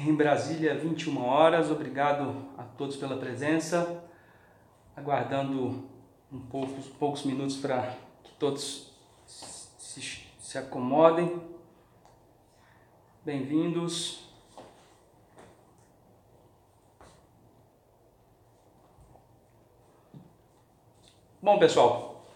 em Brasília, 21 horas. Obrigado a todos pela presença. Aguardando poucos minutos para que todos se acomodem. Bem-vindos. Bom, pessoal,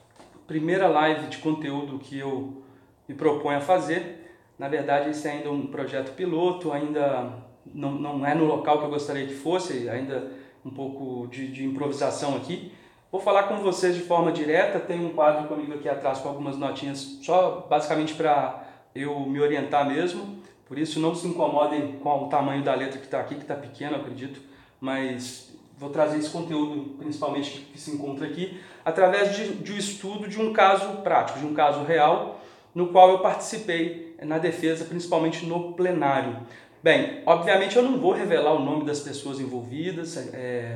primeira live de conteúdo que eu me proponho a fazer. Na verdade, esse é ainda um projeto piloto, ainda não é no local que eu gostaria que fosse, ainda um pouco de improvisação aqui. Vou falar com vocês de forma direta, tem um quadro comigo aqui atrás com algumas notinhas, só basicamente para eu me orientar mesmo. Por isso, não se incomodem com o tamanho da letra que está aqui, que está pequeno, eu acredito, mas vou trazer esse conteúdo, principalmente que se encontra aqui, através de um estudo de um caso prático, de um caso real, no qual eu participei na defesa, principalmente no plenário. Bem, obviamente eu não vou revelar o nome das pessoas envolvidas,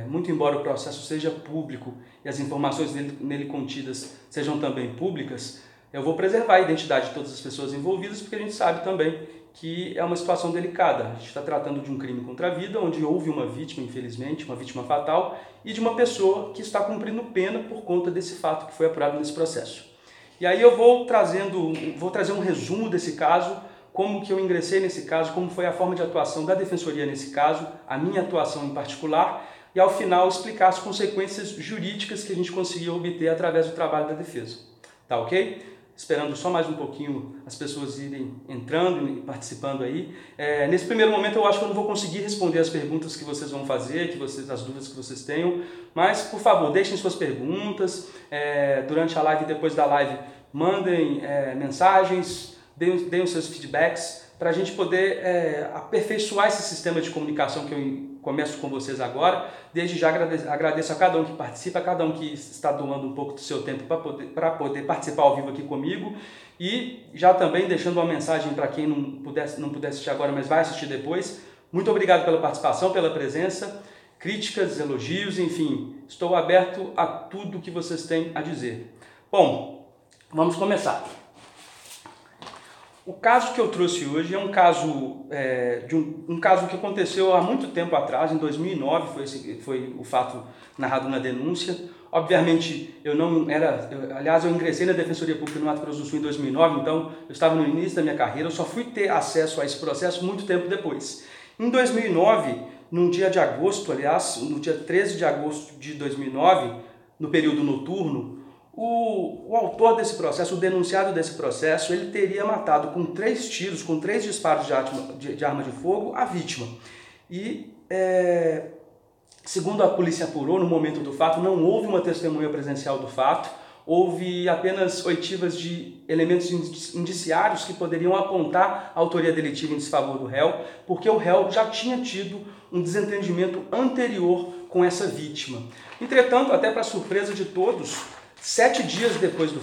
muito embora o processo seja público e as informações nele contidas sejam também públicas, eu vou preservar a identidade de todas as pessoas envolvidas, porque a gente sabe também que é uma situação delicada. A gente está tratando de um crime contra a vida, onde houve uma vítima, infelizmente, uma vítima fatal, e de uma pessoa que está cumprindo pena por conta desse fato que foi apurado nesse processo. E aí eu vou trazer um resumo desse caso, como que eu ingressei nesse caso, como foi a forma de atuação da Defensoria nesse caso, a minha atuação em particular, e ao final explicar as consequências jurídicas que a gente conseguiu obter através do trabalho da defesa. Tá ok? Esperando só mais um pouquinho as pessoas irem entrando e participando aí. Nesse primeiro momento eu acho que eu não vou conseguir responder as perguntas que vocês vão fazer, as dúvidas que vocês tenham, mas por favor, deixem suas perguntas, durante a live e depois da live, mandem mensagens, deem os seus feedbacks, para a gente poder aperfeiçoar esse sistema de comunicação que eu começo com vocês agora. Desde já agradeço a cada um que participa, a cada um que está doando um pouco do seu tempo para poder participar ao vivo aqui comigo. E já também deixando uma mensagem para quem não pudesse assistir agora, mas vai assistir depois. Muito obrigado pela participação, pela presença, críticas, elogios, enfim, estou aberto a tudo que vocês têm a dizer. Bom, vamos começar. O caso que eu trouxe hoje é um caso um caso que aconteceu há muito tempo atrás, em 2009 foi o fato narrado na denúncia. Obviamente eu ingressei na Defensoria Pública no Mato Grosso do Sul em 2009, então eu estava no início da minha carreira, eu só fui ter acesso a esse processo muito tempo depois. Em 2009, no dia 13 de agosto de 2009, no período noturno, o autor desse processo, o denunciado desse processo, ele teria matado com 3 tiros, com 3 disparos de arma de fogo, a vítima. E, segundo a polícia apurou, no momento do fato, não houve uma testemunha presencial do fato, houve apenas oitivas de elementos indiciários que poderiam apontar a autoria delitiva em desfavor do réu, porque o réu já tinha tido um desentendimento anterior com essa vítima. Entretanto, até para surpresa de todos, 7 dias depois do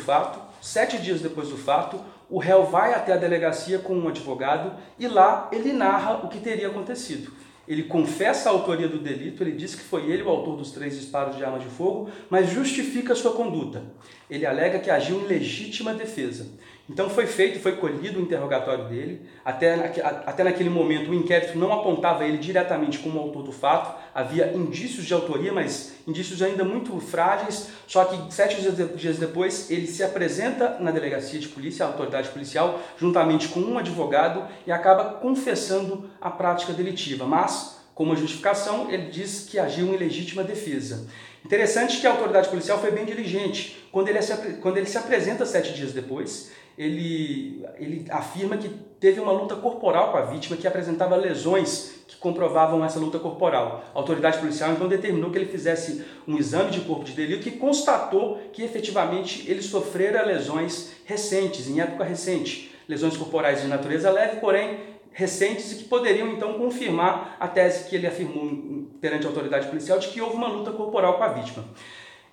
fato, o réu vai até a delegacia com um advogado e lá ele narra o que teria acontecido. Ele confessa a autoria do delito, ele diz que foi ele o autor dos 3 disparos de arma de fogo, mas justifica a sua conduta. Ele alega que agiu em legítima defesa. Então foi colhido o interrogatório dele, até naquele momento o inquérito não apontava ele diretamente como autor do fato, havia indícios de autoria, mas indícios ainda muito frágeis, só que 7 dias depois ele se apresenta na delegacia de polícia, a autoridade policial, juntamente com um advogado e acaba confessando a prática delitiva, mas como uma justificação ele diz que agiu em legítima defesa. Interessante que a autoridade policial foi bem diligente. Quando ele se apresenta 7 dias depois, ele afirma que teve uma luta corporal com a vítima, que apresentava lesões que comprovavam essa luta corporal. A autoridade policial então determinou que ele fizesse um exame de corpo de delito que constatou que efetivamente ele sofrera lesões recentes, em época recente. Lesões corporais de natureza leve, porém recentes e que poderiam então confirmar a tese que ele afirmou perante a autoridade policial de que houve uma luta corporal com a vítima.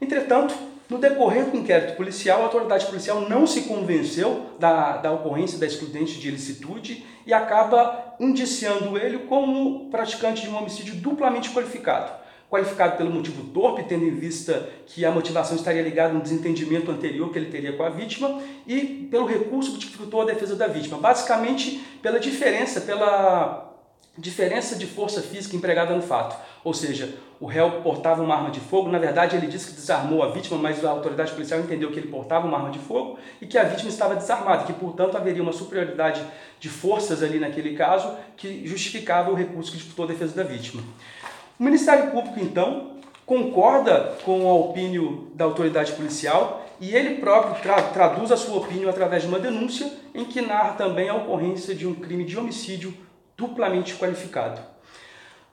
Entretanto, no decorrer do inquérito policial, a autoridade policial não se convenceu da ocorrência da excludente de ilicitude e acaba indiciando ele como praticante de um homicídio duplamente qualificado. Qualificado pelo motivo torpe, tendo em vista que a motivação estaria ligada a um desentendimento anterior que ele teria com a vítima, e pelo recurso que dificultou a defesa da vítima. Basicamente, pela diferença, diferença de força física empregada no fato. Ou seja, o réu portava uma arma de fogo, na verdade ele disse que desarmou a vítima, mas a autoridade policial entendeu que ele portava uma arma de fogo e que a vítima estava desarmada, que portanto haveria uma superioridade de forças ali naquele caso que justificava o recurso que disputou a defesa da vítima. O Ministério Público então concorda com a opinião da autoridade policial e ele próprio traduz a sua opinião através de uma denúncia em que narra também a ocorrência de um crime de homicídio duplamente qualificado.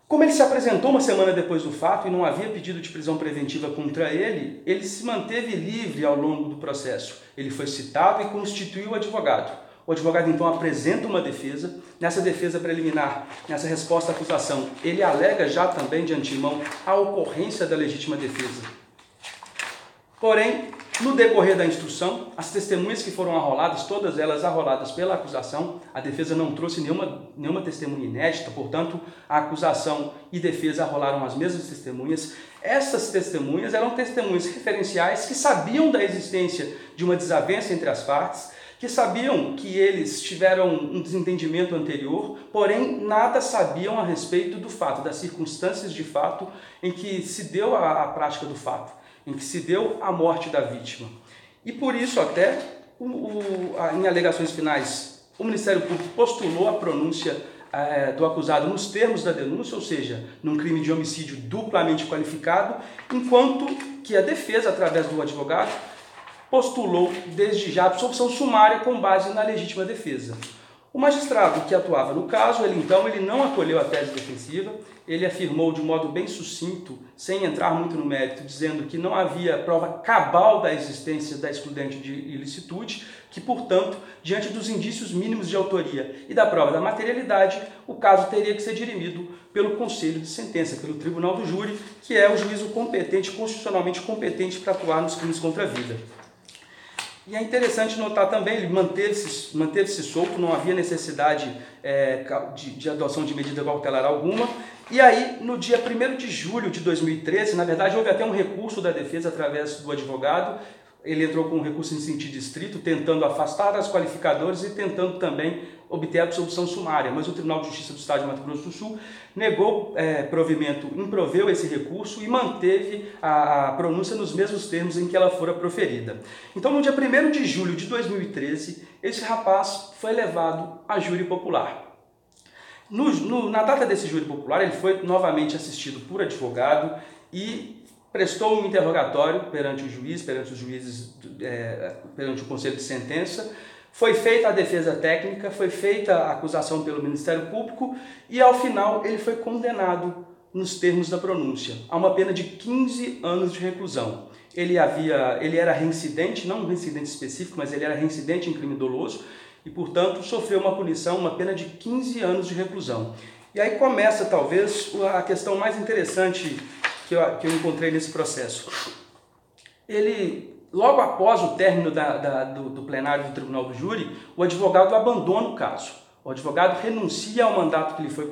Como ele se apresentou uma semana depois do fato e não havia pedido de prisão preventiva contra ele, ele se manteve livre ao longo do processo. Ele foi citado e constituiu o advogado. O advogado então apresenta uma defesa. Nessa defesa preliminar, nessa resposta à acusação, ele alega já também de antemão a ocorrência da legítima defesa. Porém, no decorrer da instrução, as testemunhas que foram arroladas, todas elas arroladas pela acusação, a defesa não trouxe nenhuma testemunha inédita, portanto, a acusação e defesa arrolaram as mesmas testemunhas. Essas testemunhas eram testemunhas referenciais que sabiam da existência de uma desavença entre as partes, que sabiam que eles tiveram um desentendimento anterior, porém nada sabiam a respeito do fato, das circunstâncias de fato em que se deu a prática do fato, em que se deu a morte da vítima. E por isso até, em alegações finais, o Ministério Público postulou a pronúncia do acusado nos termos da denúncia, ou seja, num crime de homicídio duplamente qualificado, enquanto que a defesa, através do advogado, postulou desde já a absolvição sumária com base na legítima defesa. O magistrado que atuava no caso, ele não acolheu a tese defensiva, ele afirmou de um modo bem sucinto, sem entrar muito no mérito, dizendo que não havia prova cabal da existência da excludente de ilicitude, que, portanto, diante dos indícios mínimos de autoria e da prova da materialidade, o caso teria que ser dirimido pelo Conselho de Sentença, pelo Tribunal do Júri, que é o juízo competente, constitucionalmente competente para atuar nos crimes contra a vida. E é interessante notar também, ele manteve-se solto, não havia necessidade de adoção de medida cautelar alguma. E aí, no dia 1º de julho de 2013, na verdade, houve até um recurso da defesa através do advogado. Ele entrou com um recurso em sentido estrito, tentando afastar as qualificadoras e tentando também obter a absolvição sumária. Mas o Tribunal de Justiça do Estado de Mato Grosso do Sul negou provimento, improveu esse recurso e manteve a pronúncia nos mesmos termos em que ela fora proferida. Então, no dia 1º de julho de 2013, esse rapaz foi levado a júri popular. Na data desse júri popular, ele foi novamente assistido por advogado e prestou um interrogatório perante o juiz, perante os juízes, perante o Conselho de Sentença. Foi feita a defesa técnica, foi feita a acusação pelo Ministério Público e, ao final, ele foi condenado nos termos da pronúncia a uma pena de 15 anos de reclusão. Ele era reincidente, não um reincidente específico, mas ele era reincidente em crime doloso e, portanto, sofreu uma punição, uma pena de 15 anos de reclusão. E aí começa, talvez, a questão mais interessante que eu encontrei nesse processo. Logo após o término do plenário do Tribunal do Júri, o advogado abandona o caso. O advogado renuncia ao mandato que foi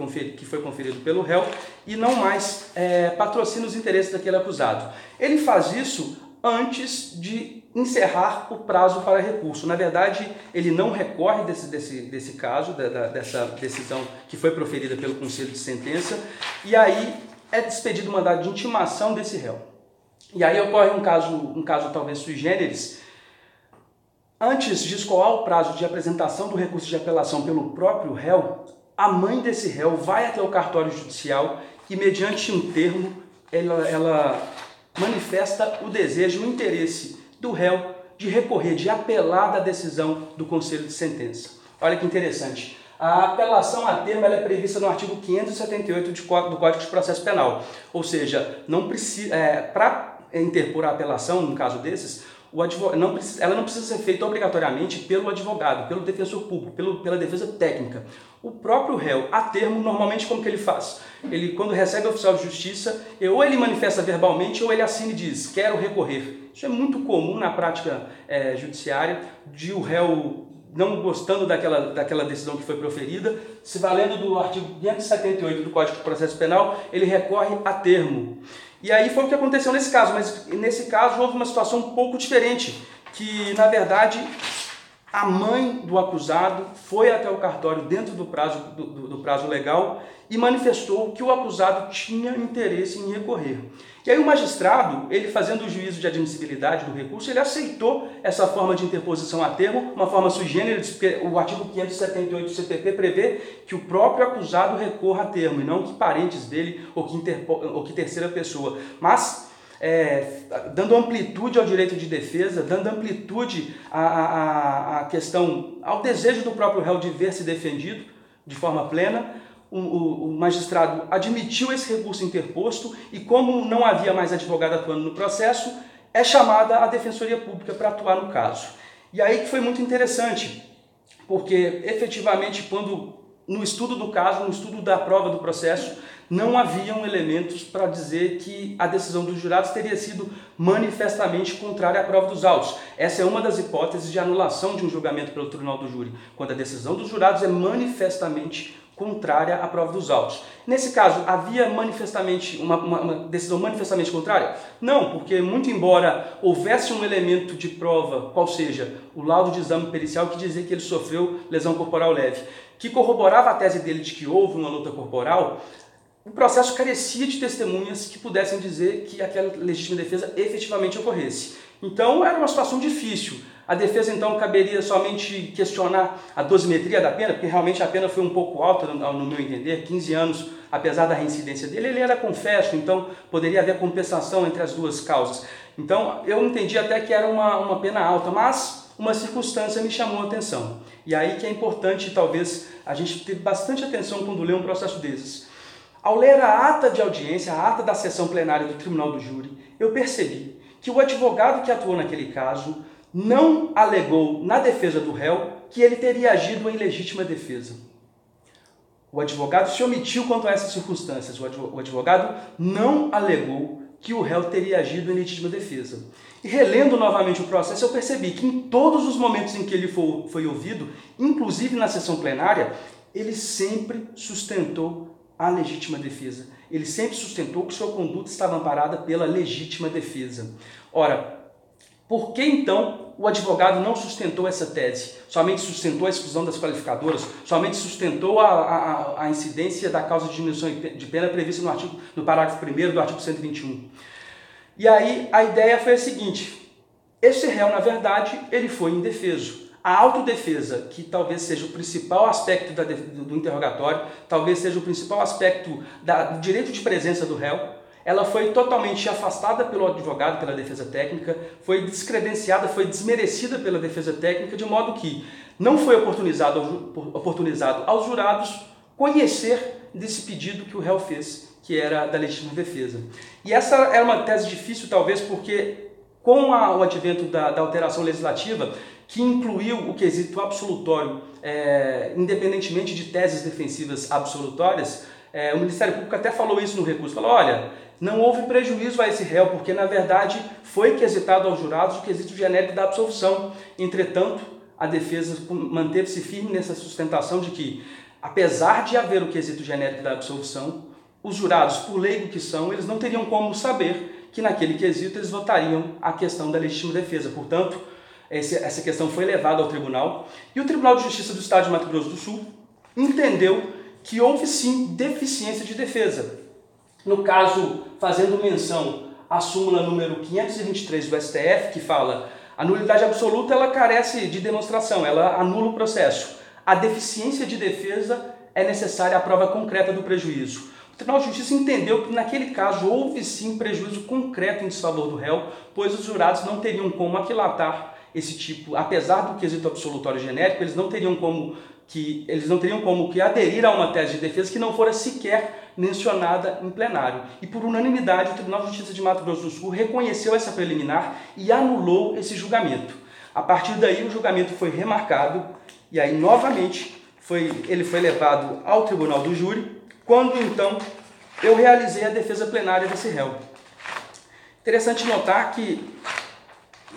conferido pelo réu e não mais patrocina os interesses daquele acusado. Ele faz isso antes de encerrar o prazo para recurso. Na verdade, ele não recorre desse caso, dessa decisão que foi proferida pelo Conselho de Sentença, e aí é despedido o mandado de intimação desse réu. E aí ocorre um caso talvez sui generis. Antes de escoar o prazo de apresentação do recurso de apelação pelo próprio réu, a mãe desse réu vai até o cartório judicial e, mediante um termo, ela manifesta o desejo, o interesse do réu de recorrer, de apelar da decisão do Conselho de Sentença. Olha que interessante. A apelação a termo é prevista no artigo 578 do Código de Processo Penal. Ou seja, para interpor a apelação, num caso desses, ela não precisa ser feita obrigatoriamente pelo advogado, pelo defensor público, pela defesa técnica. O próprio réu, a termo, normalmente como que ele faz? Ele, quando recebe o oficial de justiça, ou ele manifesta verbalmente ou ele assina e diz, quero recorrer. Isso é muito comum na prática judiciária, de o réu não gostando daquela decisão que foi proferida, se valendo do artigo 578 do Código de Processo Penal, ele recorre a termo. E aí foi o que aconteceu nesse caso, mas nesse caso houve uma situação um pouco diferente, que na verdade a mãe do acusado foi até o cartório dentro do prazo legal e manifestou que o acusado tinha interesse em recorrer. E aí o magistrado, ele fazendo o juízo de admissibilidade do recurso, ele aceitou essa forma de interposição a termo, uma forma sui generis, porque o artigo 578 do CPP prevê que o próprio acusado recorra a termo, e não que parentes dele ou que terceira pessoa. Mas dando amplitude ao direito de defesa, dando amplitude à questão, ao desejo do próprio réu de ver se defendido de forma plena, o magistrado admitiu esse recurso interposto e, como não havia mais advogado atuando no processo, é chamada a Defensoria Pública para atuar no caso. E aí que foi muito interessante, porque efetivamente quando no estudo do caso, no estudo da prova do processo, não haviam elementos para dizer que a decisão dos jurados teria sido manifestamente contrária à prova dos autos. Essa é uma das hipóteses de anulação de um julgamento pelo tribunal do júri, quando a decisão dos jurados é manifestamente contrária à prova dos autos. Nesse caso, havia manifestamente uma decisão manifestamente contrária? Não, porque muito embora houvesse um elemento de prova, qual seja, o laudo de exame pericial que dizia que ele sofreu lesão corporal leve, que corroborava a tese dele de que houve uma luta corporal, o processo carecia de testemunhas que pudessem dizer que aquela legítima defesa efetivamente ocorresse. Então era uma situação difícil. A defesa então caberia somente questionar a dosimetria da pena, porque realmente a pena foi um pouco alta no meu entender, 15 anos, apesar da reincidência dele, ele era confesso, então poderia haver compensação entre as duas causas. Então eu entendi até que era uma pena alta, mas uma circunstância me chamou a atenção. E aí que é importante talvez a gente ter bastante atenção quando lê um processo desses. Ao ler a ata de audiência, a ata da sessão plenária do tribunal do júri, eu percebi que o advogado que atuou naquele caso não alegou na defesa do réu que ele teria agido em legítima defesa. O advogado se omitiu quanto a essas circunstâncias. O advogado não alegou que o réu teria agido em legítima defesa. E relendo novamente o processo, eu percebi que em todos os momentos em que ele foi ouvido, inclusive na sessão plenária, ele sempre sustentou a legítima defesa. Ele sempre sustentou que sua conduta estava amparada pela legítima defesa. Ora, por que então o advogado não sustentou essa tese? Somente sustentou a exclusão das qualificadoras? Somente sustentou a incidência da causa de diminuição de pena prevista no parágrafo 1º do artigo 121? E aí a ideia foi a seguinte: esse réu, na verdade, ele foi indefeso. A autodefesa, que talvez seja o principal aspecto do interrogatório, talvez seja o principal aspecto do direito de presença do réu, ela foi totalmente afastada pelo advogado, pela defesa técnica, foi descredenciada, foi desmerecida pela defesa técnica, de modo que não foi oportunizado aos jurados conhecer desse pedido que o réu fez, que era da legítima defesa. E essa era uma tese difícil, talvez, porque com o advento da alteração legislativa, que incluiu o quesito absolutório, independentemente de teses defensivas absolutórias, o Ministério Público até falou isso no recurso, falou, olha, não houve prejuízo a esse réu, porque na verdade foi quesitado aos jurados o quesito genérico da absolvição. Entretanto, a defesa manteve-se firme nessa sustentação de que, apesar de haver o quesito genérico da absolvição, os jurados, por leigo que são, eles não teriam como saber que naquele quesito eles votariam a questão da legítima defesa. Portanto, essa questão foi levada ao tribunal e o Tribunal de Justiça do Estado de Mato Grosso do Sul entendeu que houve sim deficiência de defesa. No caso, fazendo menção à súmula número 523 do STF, que fala a nulidade absoluta, ela carece de demonstração, ela anula o processo. A deficiência de defesa é necessária a prova concreta do prejuízo. O Tribunal de Justiça entendeu que naquele caso houve sim prejuízo concreto em desfavor do réu, pois os jurados não teriam como aquilatar esse tipo, apesar do quesito absolutório genérico, eles não teriam como que aderir a uma tese de defesa que não fora sequer mencionada em plenário. E por unanimidade, o Tribunal de Justiça de Mato Grosso do Sul reconheceu essa preliminar e anulou esse julgamento. A partir daí, o julgamento foi remarcado e aí, novamente, ele foi levado ao Tribunal do Júri, quando, então, eu realizei a defesa plenária desse réu. Interessante notar que,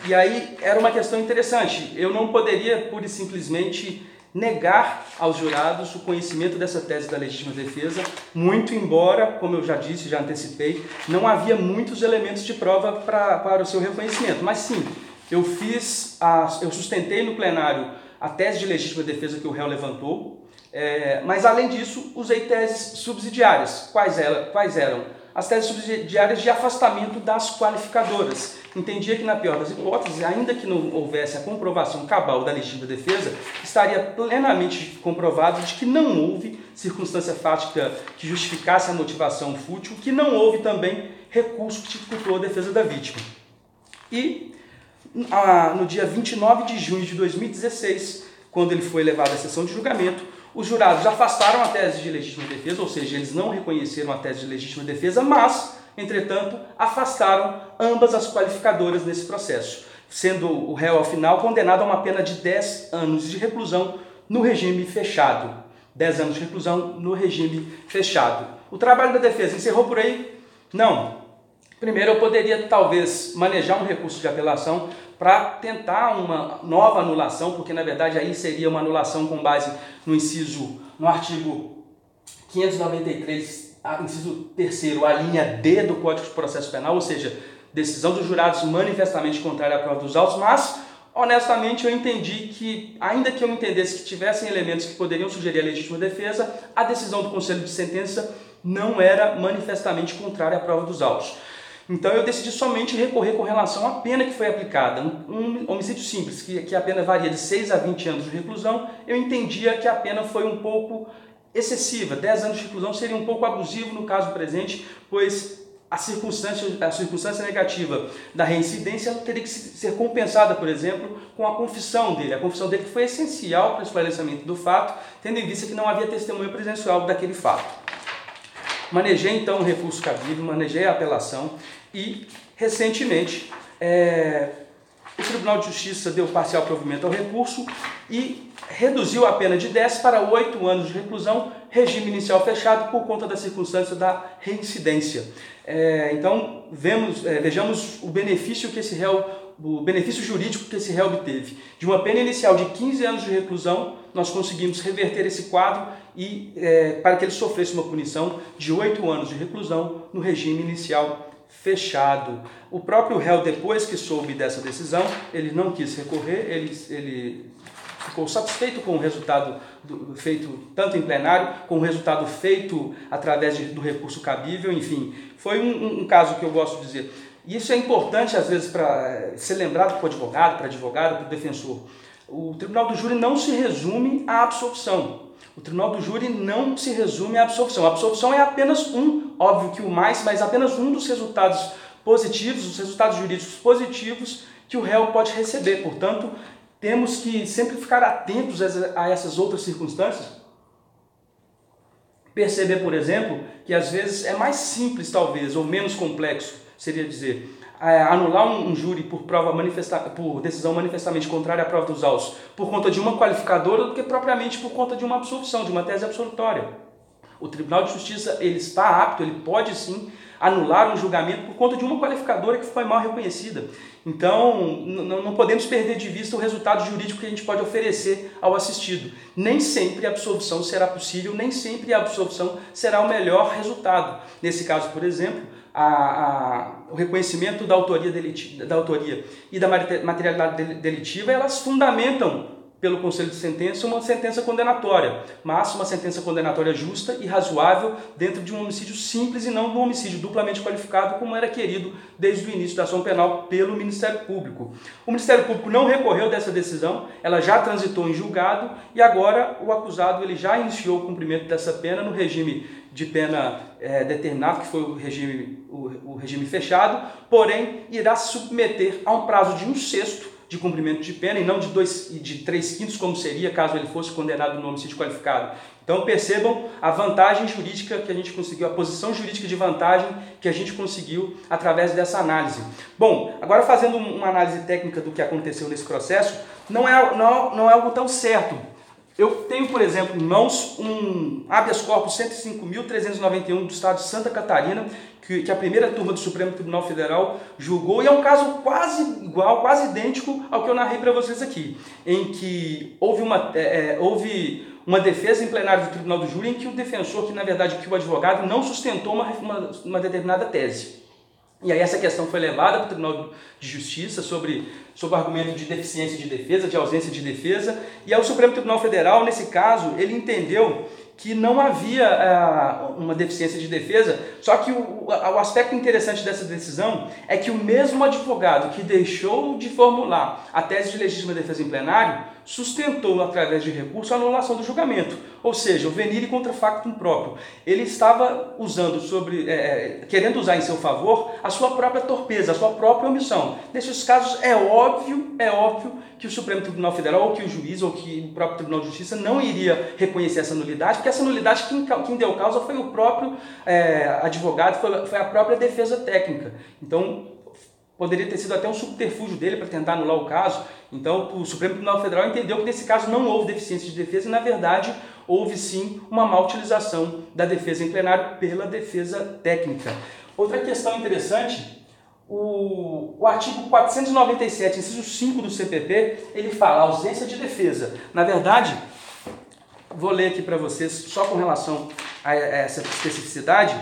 e aí era uma questão interessante, eu não poderia, pura e simplesmente, negar aos jurados o conhecimento dessa tese da legítima defesa, muito embora, como eu já disse, já antecipei, não havia muitos elementos de prova para o seu reconhecimento. Mas sim, eu sustentei no plenário a tese de legítima defesa que o réu levantou, mas além disso usei teses subsidiárias. Quais eram? As teses subsidiárias de afastamento das qualificadoras. Entendia que, na pior das hipóteses, ainda que não houvesse a comprovação cabal da legítima defesa, estaria plenamente comprovado de que não houve circunstância fática que justificasse a motivação fútil, que não houve também recurso que dificultou a defesa da vítima. E no dia 29 de junho de 2016, quando ele foi levado à sessão de julgamento, os jurados afastaram a tese de legítima defesa, ou seja, eles não reconheceram a tese de legítima defesa, mas, entretanto, afastaram ambas as qualificadoras nesse processo, sendo o réu, ao final, condenado a uma pena de 10 anos de reclusão no regime fechado. 10 anos de reclusão no regime fechado. O trabalho da defesa encerrou por aí? Não. Primeiro, eu poderia, talvez, manejar um recurso de apelação para tentar uma nova anulação, porque, na verdade, aí seria uma anulação com base no artigo 593, inciso 3º, a linha D do Código de Processo Penal, ou seja, decisão dos jurados manifestamente contrária à prova dos autos, mas, honestamente, eu entendi que, ainda que eu entendesse que tivessem elementos que poderiam sugerir a legítima defesa, a decisão do Conselho de Sentença não era manifestamente contrária à prova dos autos. Então eu decidi somente recorrer com relação à pena que foi aplicada. Um homicídio simples, que a pena varia de 6 a 20 anos de reclusão, eu entendia que a pena foi um pouco excessiva. 10 anos de reclusão seria um pouco abusivo no caso presente, pois a circunstância negativa da reincidência teria que ser compensada, por exemplo, com a confissão dele. A confissão dele que foi essencial para o esclarecimento do fato, tendo em vista que não havia testemunho presencial daquele fato. Manejei então o recurso cabível, manejei a apelação e, recentemente, o Tribunal de Justiça deu parcial provimento ao recurso e reduziu a pena de 10 para 8 anos de reclusão, regime inicial fechado por conta da circunstância da reincidência. Então, vejamos o benefício jurídico que esse réu obteve. De uma pena inicial de 15 anos de reclusão, nós conseguimos reverter esse quadro e para que ele sofresse uma punição de 8 anos de reclusão no regime inicial fechado. O próprio réu, depois que soube dessa decisão, ele não quis recorrer, ele ficou satisfeito com o resultado feito tanto em plenário, com o resultado feito através do recurso cabível, enfim. Foi um caso que eu gosto de dizer. E isso é importante, às vezes, para ser lembrado para o advogado, para o defensor. O tribunal do júri não se resume à absolvição. O tribunal do júri não se resume à absolvição. A absolvição é apenas óbvio que o mais, mas apenas um dos resultados positivos, os resultados jurídicos positivos que o réu pode receber. Portanto, temos que sempre ficar atentos a essas outras circunstâncias. Perceber, por exemplo, que às vezes é mais simples, talvez, ou menos complexo, seria dizer, anular um júri por decisão manifestamente contrária à prova dos autos por conta de uma qualificadora do que propriamente por conta de uma absolvição, de uma tese absolutória. O Tribunal de Justiça ele está apto, ele pode sim anular um julgamento por conta de uma qualificadora que foi mal reconhecida. Então, não podemos perder de vista o resultado jurídico que a gente pode oferecer ao assistido. Nem sempre a absolvição será possível, nem sempre a absolvição será o melhor resultado. Nesse caso, por exemplo, o reconhecimento da autoria e da materialidade delitiva, elas fundamentam, pelo Conselho de Sentença, uma sentença condenatória, mas uma sentença condenatória justa e razoável dentro de um homicídio simples e não de um homicídio duplamente qualificado, como era querido desde o início da ação penal pelo Ministério Público. O Ministério Público não recorreu dessa decisão, ela já transitou em julgado e agora o acusado ele já iniciou o cumprimento dessa pena no regime de pena determinado, que foi o regime fechado, porém irá se submeter a um prazo de 1/6 de cumprimento de pena e não de 3/5, como seria caso ele fosse condenado no homicídio qualificado. Então percebam a vantagem jurídica que a gente conseguiu, a posição jurídica de vantagem que a gente conseguiu através dessa análise. Bom, agora fazendo uma análise técnica do que aconteceu nesse processo, não é algo tão certo. Eu tenho, por exemplo, em mãos um habeas corpus 105.391 do estado de Santa Catarina, que a primeira turma do Supremo Tribunal Federal julgou, e é um caso quase igual, quase idêntico ao que eu narrei para vocês aqui, em que houve uma defesa em plenário do Tribunal do Júri em que o defensor, que na verdade o advogado, não sustentou uma determinada tese. E aí essa questão foi levada para o Tribunal de Justiça sobre o argumento de deficiência de defesa, de ausência de defesa, e aí o Supremo Tribunal Federal, nesse caso, ele entendeu que não havia uma deficiência de defesa, só que o aspecto interessante dessa decisão é que o mesmo advogado que deixou de formular a tese de legítima defesa em plenário sustentou, através de recurso, a anulação do julgamento, ou seja, o venire contra factum próprio. Ele estava usando querendo usar em seu favor a sua própria torpeza, a sua própria omissão. Nesses casos, é óbvio que o Supremo Tribunal Federal, ou que o juiz, ou que o próprio Tribunal de Justiça não iria reconhecer essa nulidade, porque essa nulidade quem deu causa foi o próprio advogado, foi a própria defesa técnica. Então, poderia ter sido até um subterfúgio dele para tentar anular o caso. Então, o Supremo Tribunal Federal entendeu que nesse caso não houve deficiência de defesa e, na verdade, houve sim uma má utilização da defesa em plenário pela defesa técnica. Outra questão interessante, o artigo 497, inciso 5 do CPP, ele fala ausência de defesa. Na verdade, vou ler aqui para vocês, só com relação a essa especificidade,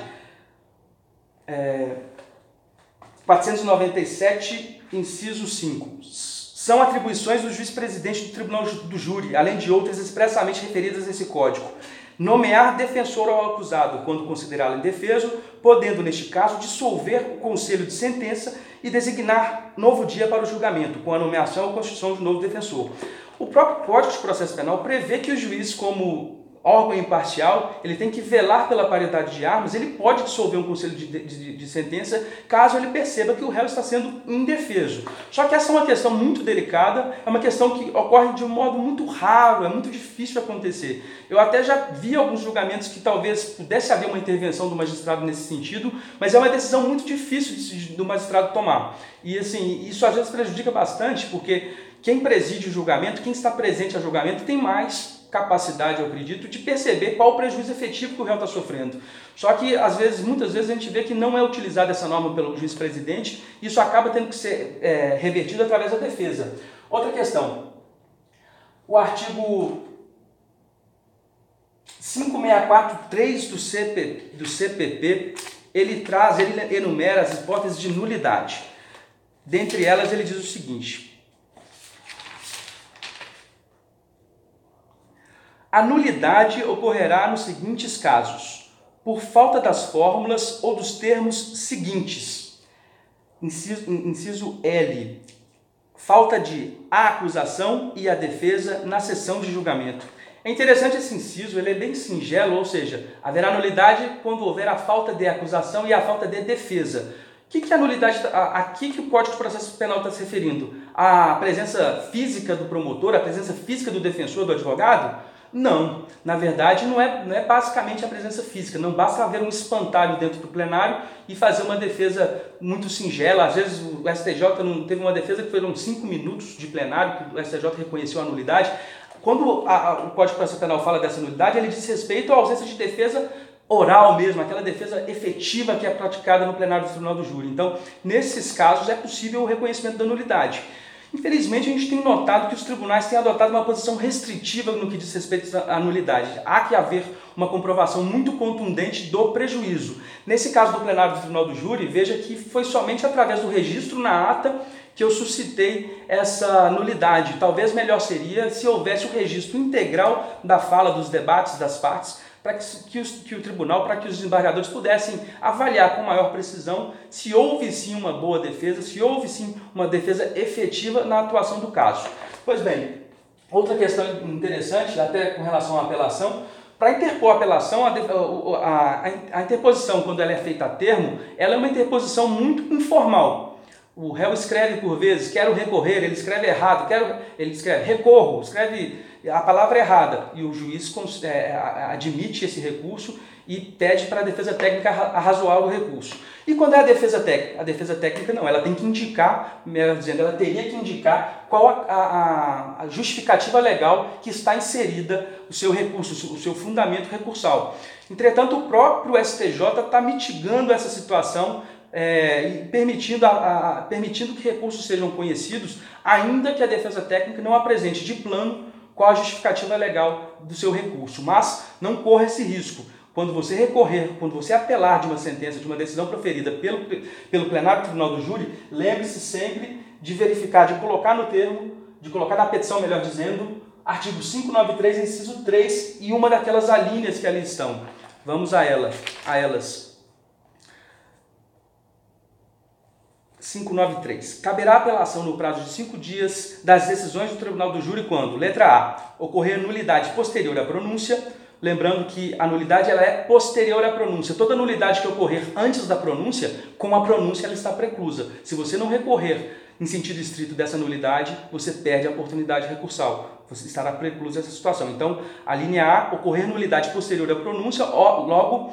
497, inciso 5. São atribuições do juiz-presidente do Tribunal do Júri, além de outras expressamente referidas nesse Código. Nomear defensor ao acusado, quando considerá-lo indefeso, podendo, neste caso, dissolver o conselho de sentença e designar novo dia para o julgamento, com a nomeação ou constituição de novo defensor. O próprio Código de Processo Penal prevê que o juiz, como órgão imparcial, ele tem que velar pela paridade de armas, ele pode dissolver um conselho de sentença caso ele perceba que o réu está sendo indefeso. Só que essa é uma questão muito delicada, é uma questão que ocorre de um modo muito raro, é muito difícil de acontecer. Eu até já vi alguns julgamentos que talvez pudesse haver uma intervenção do magistrado nesse sentido, mas é uma decisão muito difícil do magistrado tomar. E assim, isso às vezes prejudica bastante, porque quem preside o julgamento, quem está presente ao julgamento, tem mais capacidade, eu acredito, de perceber qual o prejuízo efetivo que o réu está sofrendo. Só que, muitas vezes, a gente vê que não é utilizada essa norma pelo juiz-presidente, e isso acaba tendo que ser revertido através da defesa. Outra questão, o artigo 564.3 do CPP, ele enumera as hipóteses de nulidade. Dentre elas, ele diz o seguinte: a nulidade ocorrerá nos seguintes casos: por falta das fórmulas ou dos termos seguintes. Inciso L. Falta de a acusação e a defesa na sessão de julgamento. É interessante esse inciso, ele é bem singelo, ou seja, haverá nulidade quando houver a falta de acusação e a falta de defesa. O que é a nulidade? Aqui que o Código de Processo Penal está se referindo? A presença física do promotor, a presença física do defensor, do advogado? Não, na verdade não é basicamente a presença física, não basta haver um espantalho dentro do plenário e fazer uma defesa muito singela. Às vezes o STJ não teve uma defesa que foram 5 minutos de plenário, que o STJ reconheceu a nulidade. Quando o Código de Processo Penal fala dessa nulidade, ele diz respeito à ausência de defesa oral mesmo, aquela defesa efetiva que é praticada no plenário do Tribunal do Júri. Então, nesses casos é possível o reconhecimento da nulidade. Infelizmente, a gente tem notado que os tribunais têm adotado uma posição restritiva no que diz respeito à nulidade. Há que haver uma comprovação muito contundente do prejuízo. Nesse caso do plenário do Tribunal do Júri, veja que foi somente através do registro na ata que eu suscitei essa nulidade. Talvez melhor seria se houvesse o registro integral da fala, dos debates das partes, para que o tribunal, para que os desembargadores pudessem avaliar com maior precisão se houve sim uma boa defesa, se houve sim uma defesa efetiva na atuação do caso. Pois bem, outra questão interessante, até com relação à apelação, para interpor a apelação, a interposição, quando ela é feita a termo, ela é uma interposição muito informal. O réu escreve por vezes, quero recorrer, ele escreve errado, ele escreve recorro, escreve a palavra errada, e o juiz admite esse recurso e pede para a defesa técnica arrazoar o recurso. E quando é a defesa técnica não, ela tem que indicar, melhor dizendo, ela teria que indicar qual a justificativa legal que está inserida o seu recurso, o seu fundamento recursal. Entretanto, o próprio STJ está mitigando essa situação e permitindo que recursos sejam conhecidos, ainda que a defesa técnica não apresente de plano qual a justificativa legal do seu recurso, mas não corra esse risco. quando você recorrer, quando você apelar de uma sentença, de uma decisão proferida pelo plenário do Tribunal do Júri, lembre-se sempre de verificar, de colocar no termo, de colocar na petição, melhor dizendo, artigo 593, inciso 3 e uma daquelas alíneas que ali estão. Vamos a elas. 593. Caberá apelação no prazo de 5 dias das decisões do Tribunal do Júri quando, letra A, ocorrer nulidade posterior à pronúncia. Lembrando que a nulidade ela é posterior à pronúncia. Toda nulidade que ocorrer antes da pronúncia, com a pronúncia ela está preclusa. Se você não recorrer em sentido estrito dessa nulidade, você perde a oportunidade recursal. Você estará precluso dessa situação. Então, a linha A, ocorrer nulidade posterior à pronúncia, logo,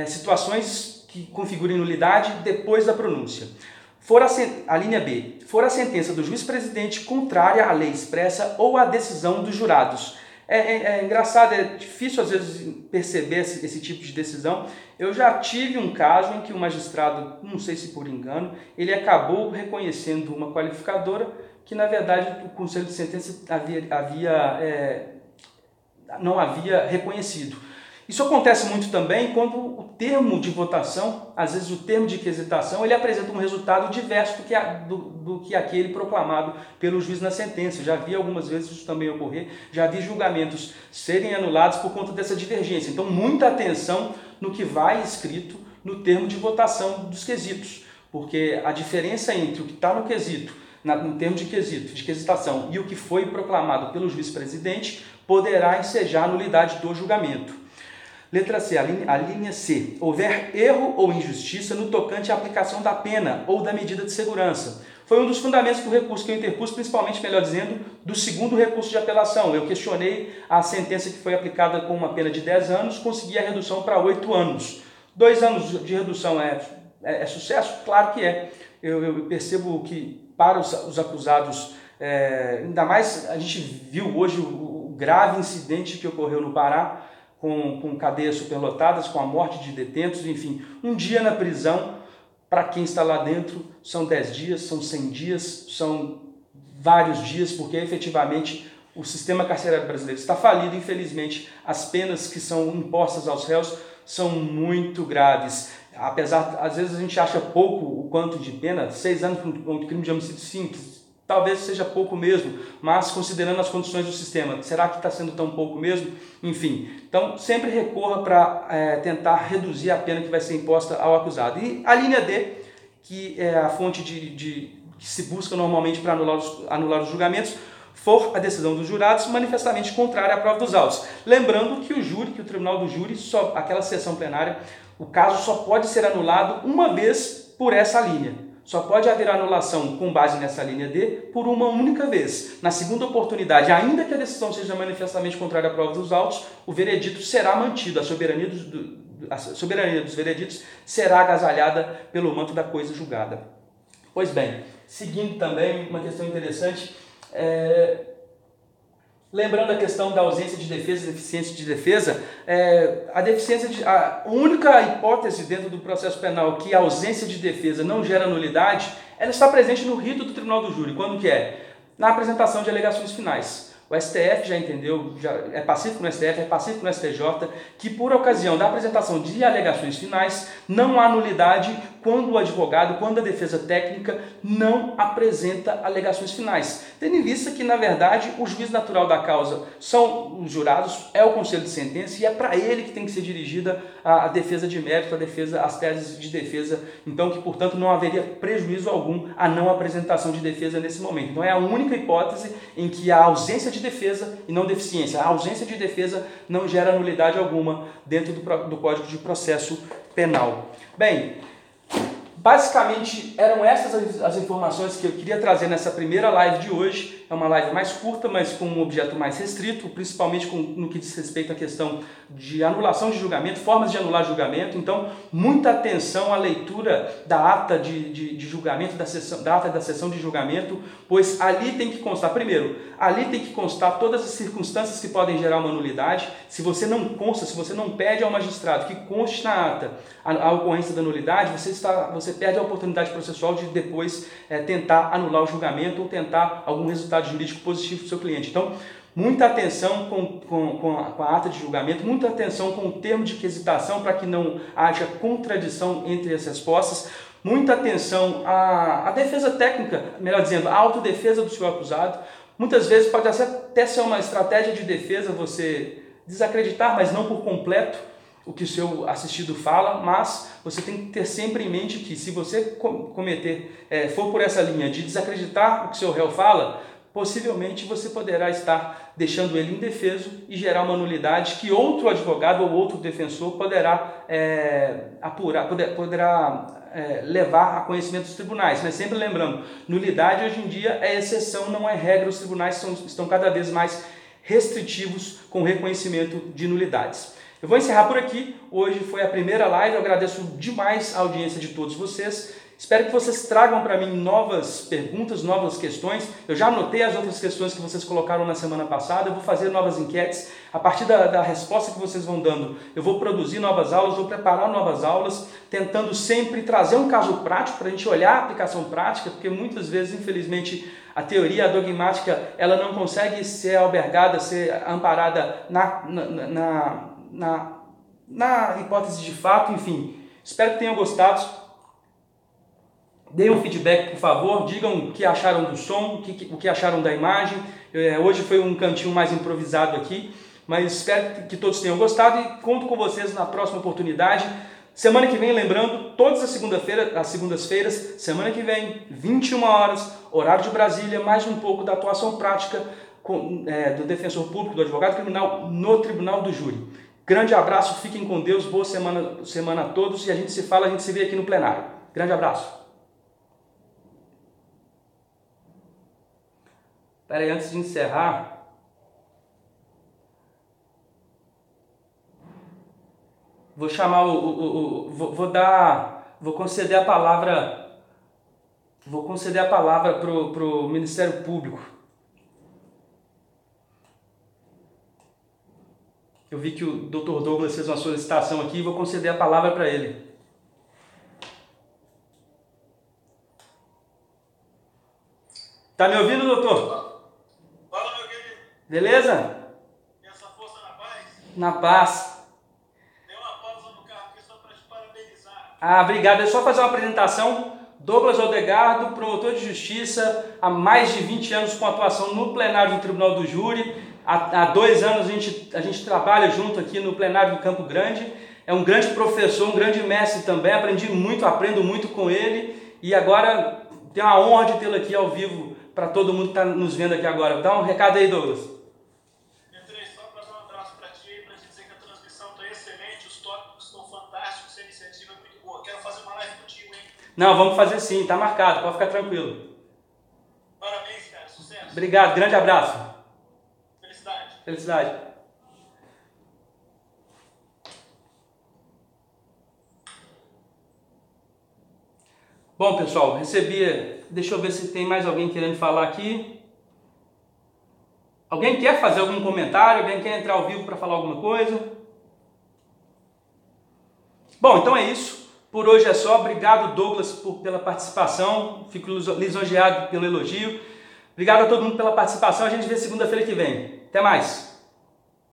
situações que configurem nulidade depois da pronúncia. A linha B, for a sentença do juiz-presidente contrária à lei expressa ou à decisão dos jurados. É engraçado, é difícil às vezes perceber esse tipo de decisão. Eu já tive um caso em que o magistrado, não sei se por engano, ele acabou reconhecendo uma qualificadora que na verdade o Conselho de Sentença não havia reconhecido. Isso acontece muito também quando o termo de votação, às vezes o termo de quesitação, ele apresenta um resultado diverso do que aquele proclamado pelo juiz na sentença. Já vi algumas vezes isso também ocorrer, já vi julgamentos serem anulados por conta dessa divergência. Então, muita atenção no que vai escrito no termo de votação dos quesitos, porque a diferença entre o que está no quesito, no termo de quesito, de quesitação, e o que foi proclamado pelo juiz-presidente, poderá ensejar a nulidade do julgamento. Letra C, a linha C. Houver erro ou injustiça no tocante à aplicação da pena ou da medida de segurança. Foi um dos fundamentos do recurso que eu interpus, principalmente, melhor dizendo, do segundo recurso de apelação. Eu questionei a sentença que foi aplicada com uma pena de 10 anos, consegui a redução para 8 anos. 2 anos de redução é sucesso? Claro que é. Eu percebo que para os acusados, ainda mais a gente viu hoje o grave incidente que ocorreu no Pará, com cadeias superlotadas, com a morte de detentos, enfim, um dia na prisão, para quem está lá dentro, são 10 dias, são 100 dias, são vários dias, porque efetivamente o sistema carcerário brasileiro está falido, infelizmente, as penas que são impostas aos réus são muito graves. Apesar, às vezes a gente acha pouco o quanto de pena, 6 anos por um crime de homicídio simples, talvez seja pouco mesmo, mas considerando as condições do sistema, será que está sendo tão pouco mesmo? Enfim, então sempre recorra para tentar reduzir a pena que vai ser imposta ao acusado. E a linha D, que é a fonte que se busca normalmente para anular os julgamentos, for a decisão dos jurados manifestamente contrária à prova dos autos. Lembrando que o Tribunal do Júri, aquela sessão plenária, o caso só pode ser anulado uma vez por essa linha. Só pode haver anulação com base nessa linha D por uma única vez. Na segunda oportunidade, ainda que a decisão seja manifestamente contrária à prova dos autos, o veredito será mantido, a soberania dos vereditos será agasalhada pelo manto da coisa julgada. Pois bem, seguindo também uma questão interessante, lembrando a questão da ausência de defesa e deficiência de defesa, a única hipótese dentro do processo penal que a ausência de defesa não gera nulidade, ela está presente no rito do Tribunal do Júri. Quando que é? Na apresentação de alegações finais. O STF já entendeu, é pacífico no STF, é pacífico no STJ, que por ocasião da apresentação de alegações finais, não há nulidade quando o advogado, quando a defesa técnica não apresenta alegações finais. Tendo em vista que, na verdade, o juiz natural da causa são os jurados, é o Conselho de Sentença e é para ele que tem que ser dirigida a defesa de mérito, as teses de defesa. Então, que, portanto, não haveria prejuízo algum a não apresentação de defesa nesse momento. Então, é a única hipótese em que a ausência de defesa e não deficiência. A ausência de defesa não gera nulidade alguma dentro do Código de Processo Penal. Bem, basicamente eram essas as informações que eu queria trazer nessa primeira live de hoje. É uma live mais curta, mas com um objeto mais restrito, principalmente no que diz respeito à questão de anulação de julgamento, formas de anular julgamento. Então, muita atenção à leitura da ata de julgamento, da ata da sessão de julgamento, pois ali tem que constar, primeiro, ali tem que constar todas as circunstâncias que podem gerar uma nulidade. Se você não consta, se você não pede ao magistrado que conste na ata a ocorrência da nulidade, você perde a oportunidade processual de depois tentar anular o julgamento ou tentar algum resultado jurídico positivo para o seu cliente. Então, Muita atenção com a ata de julgamento, muita atenção com o termo de requisitação para que não haja contradição entre as respostas, muita atenção à defesa técnica, melhor dizendo, à autodefesa do seu acusado. Muitas vezes pode até ser uma estratégia de defesa você desacreditar, mas não por completo, o que o seu assistido fala, mas você tem que ter sempre em mente que se você for por essa linha de desacreditar o que o seu réu fala, possivelmente você poderá estar deixando ele indefeso e gerar uma nulidade que outro advogado ou outro defensor poderá levar a conhecimento dos tribunais. Mas sempre lembrando, nulidade hoje em dia é exceção, não é regra. Os tribunais estão cada vez mais restritivos com o reconhecimento de nulidades. Eu vou encerrar por aqui. Hoje foi a primeira live. Eu agradeço demais a audiência de todos vocês. Espero que vocês tragam para mim novas perguntas, novas questões. Eu já anotei as outras questões que vocês colocaram na semana passada. Eu vou fazer novas enquetes. A partir da resposta que vocês vão dando, eu vou produzir novas aulas, vou preparar novas aulas, tentando sempre trazer um caso prático para a gente olhar a aplicação prática, porque muitas vezes, infelizmente, a teoria, a dogmática, ela não consegue ser albergada, ser amparada na hipótese de fato. Enfim, espero que tenham gostado. Deem um feedback, por favor, digam o que acharam do som, o que acharam da imagem. Hoje foi um cantinho mais improvisado aqui, mas espero que todos tenham gostado e conto com vocês na próxima oportunidade. Semana que vem, lembrando, todas as segundas-feiras, semana que vem, 21 horas, horário de Brasília, mais um pouco da atuação prática do defensor público, do advogado criminal no tribunal do júri. Grande abraço, fiquem com Deus, boa semana a todos e a gente se vê aqui no plenário. Grande abraço. Espera aí, antes de encerrar, vou chamar vou conceder a palavra para o Ministério Público. Eu vi que o Dr. Douglas fez uma solicitação aqui e vou conceder a palavra para ele. Tá me ouvindo, doutor? Fala, meu querido. Beleza? E essa força na paz? Na paz. Dei uma pausa no carro aqui só para te parabenizar. Obrigado. Deixa eu só fazer uma apresentação. Douglas Odegardo, promotor de justiça, há mais de 20 anos com atuação no plenário do Tribunal do Júri. Há 2 anos a gente trabalha junto aqui no plenário do Campo Grande. É um grande professor, um grande mestre também. Aprendi muito, aprendo muito com ele. E agora tenho a honra de tê-lo aqui ao vivo para todo mundo que está nos vendo aqui agora. Dá um recado aí, Douglas. Entrei só para dar um abraço para ti e para te dizer que a transmissão está excelente, os tópicos estão fantásticos, a iniciativa é muito boa. Quero fazer uma live contigo, hein? Não, vamos fazer sim, tá marcado, pode ficar tranquilo. Parabéns, cara, sucesso. Obrigado, grande abraço. Felicidade. Felicidade. Bom, pessoal, deixa eu ver se tem mais alguém querendo falar aqui. Alguém quer fazer algum comentário? Alguém quer entrar ao vivo para falar alguma coisa? Bom, então é isso. Por hoje é só. Obrigado, Douglas, pela participação. Fico lisonjeado pelo elogio. Obrigado a todo mundo pela participação. A gente vê segunda-feira que vem. Até mais.